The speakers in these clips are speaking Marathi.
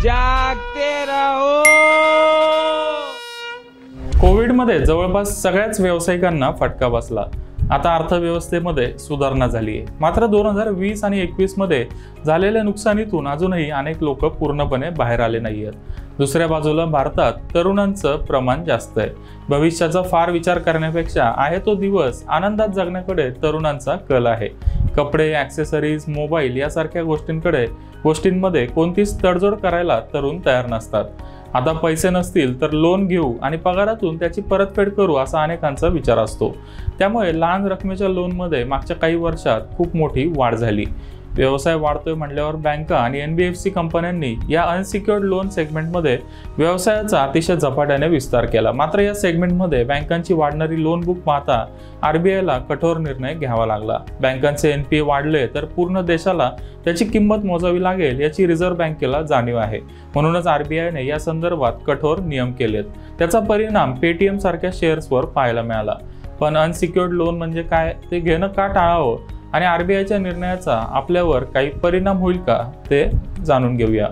जागते रहो। कोविडमध्ये जवळपास सगळ्याच व्यावसायिकांना फटका बसला। आता अर्थव्यवस्थेमध्ये सुधारणा झाली आहे। मात्र 2020 आणि 21 मध्ये झालेल्या नुकसानीतून अजूनही अनेक लोक पूर्णपणे बाहेर आले नाहीयेत। दुसऱ्या बाजूला भारतात तरुणांचं प्रमाण जास्त आहे। भविष्याचा फार विचार करण्यापेक्षा आहे तो दिवस आनंदात जगण्याकडे तरुणांचा कल आहे। कपडे, ॲक्सेसरीज, मोबाईल यासारख्या गोष्टींमध्ये कोणतीच तडजोड करायला तरुण तयार नसतात। आता पैसे नसतील तर लोन घेऊ आणि पगारातून त्याची परतफेड करू असा अनेकांचा विचार असतो। त्यामुळे लहान रकमेच्या लोनमध्ये मागच्या काही वर्षात खूप मोठी वाढ झाली। व्यवसाय वाढतोय म्हटल्यावर बँका आणि NBFC कंपन्यांनी या अनसिक्युअर्ड लोन सेगमेंटमध्ये व्यवसायाचा अतिशय झपाट्याने विस्तार केला। मात्र या सेगमेंटमध्ये बँकांची वाढणारी लोन बुक पाहता RBIला कठोर निर्णय घ्यावा लागला। बँकांचे NPA वाढले तर पूर्ण देशाला त्याची किंमत मोजावी लागेल याची रिझर्व्ह बँकेला जाणीव आहे। म्हणूनच RBIने या संदर्भात कठोर नियम केलेत। त्याचा परिणाम पेटीएम सारख्या शेअर्सवर पाहायला मिळाला। पण अनसिक्युअर्ड लोन म्हणजे काय, ते घेणं का टाळावं आणि RBIच्या निर्णयाचा आपल्यावर काही परिणाम होईल का ते जाणून घेऊया।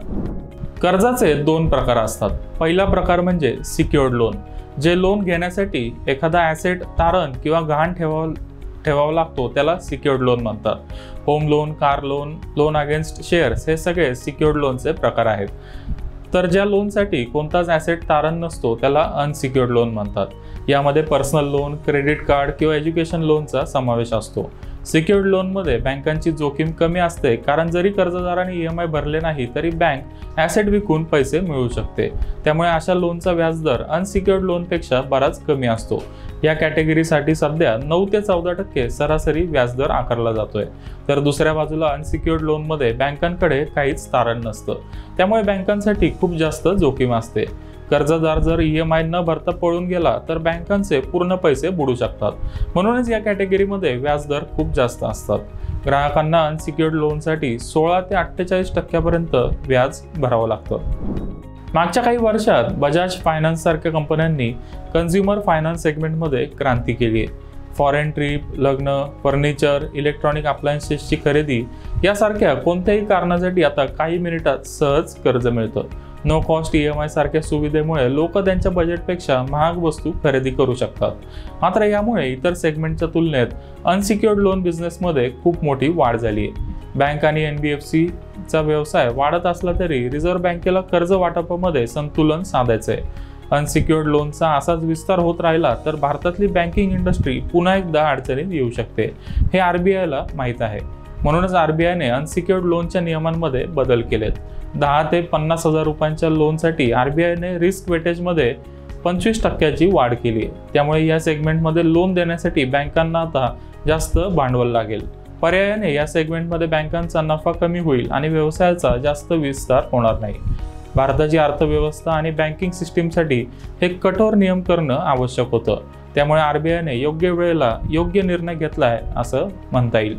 कर्जाचे दोन प्रकार असतात। पहिला प्रकार म्हणजे सिक्युअर्ड लोन, जे लोन घेण्यासाठी एखादा ॲसेट तारण किंवा गहाण ठेवावा लागतो त्याला सिक्युअर्ड लोन म्हणतात। Home loan, car loan, loan against shares हे सगळे सिक्युअर्ड लोनचे प्रकार आहेत। तर ज्या लोनसाठी कोणताच ॲसेट तारण नसतो त्याला अनसिक्युअर्ड लोन म्हणतात। यामध्ये पर्सनल लोन, क्रेडिट कार्ड किंवा एज्युकेशन लोनचा समावेश असतो। सिक्युअर्ड लोनमध्ये बँकांची जोखीम कमी असते, कारण जरी कर्जदाराने EMI भरले नाही तरी बँक ॲसेट विकून पैसे मिळवू शकते। त्यामुळे अशा लोनचा व्याजदर अनसिक्युअर्ड लोनपेक्षा बराच कमी असतो। या कॅटेगरीसाठी सध्या 9 ते 14% सरासरी व्याजदर आकारला जातोय। तर दुसऱ्या बाजूला अनसिक्युअर्ड लोनमध्ये बँकांकडे काहीच तारण नसतं, त्यामुळे बँकांसाठी खूप जास्त जोखीम असते। कर्जदार जर EMI न भरता पळून गेला तर बँकांचे पूर्ण पैसे बुडू शकतात। म्हणूनच या कॅटेगरीमध्ये व्याजदर खूप जास्त असतात। ग्राहकांना अनसिक्युअर्ड लोनसाठी 16 ते 48% व्याज भरावं लागतं। मागच्या काही वर्षात बजाज फायनान्स सारख्या कंपन्यांनी कन्झ्युमर फायनान्स सेगमेंटमध्ये क्रांती केली आहे। फॉरेन ट्रिप, लग्न, फर्निचर, इलेक्ट्रॉनिक अप्लायन्सेसची खरेदी यासारख्या कोणत्याही कारणासाठी आता काही मिनिटात सहज कर्ज मिळतं। नो कॉस्ट EMI सारख्या सुविधेमुळे लोक त्यांच्या बजेटपेक्षा महाग वस्तू खरेदी करू शकतात। मात्र यामुळे इतर सेगमेंटच्या तुलनेत अनसिक्युअर्ड लोन बिझनेसमध्ये खूप मोठी वाढ झाली आहे। बँक आणि NBFCचा व्यवसाय वाढत असला तरी रिझर्व्ह बँकेला कर्ज वाटपामध्ये संतुलन साधायचं आहे। अनसिक्युअर्ड लोनचा असाच विस्तार होत राहिला तर भारतातली बँकिंग इंडस्ट्री पुन्हा एकदा अडचणीत येऊ शकते, हे RBIला माहीत आहे। म्हणूनच RBIने अनसिक्युअर्ड लोनच्या नियमांमध्ये बदल केलेत। 10 ते 50 हजार रुपयांच्या लोनसाठी RBIने रिस्क वेटेजमध्ये 25% वाढ केली आहे। त्यामुळे या सेगमेंटमध्ये लोन देण्यासाठी बँकांना आता जास्त भांडवल लागेल। पर्यायाने या सेगमेंटमध्ये बँकांचा नफा कमी होईल आणि व्यवसायाचा जास्त विस्तार होणार नाही। भारताची अर्थव्यवस्था आणि बँकिंग सिस्टीमसाठी हे कठोर नियम करणं आवश्यक होतं। त्यामुळे RBIने योग्य वेळेला योग्य निर्णय घेतलाय असं म्हणता येईल।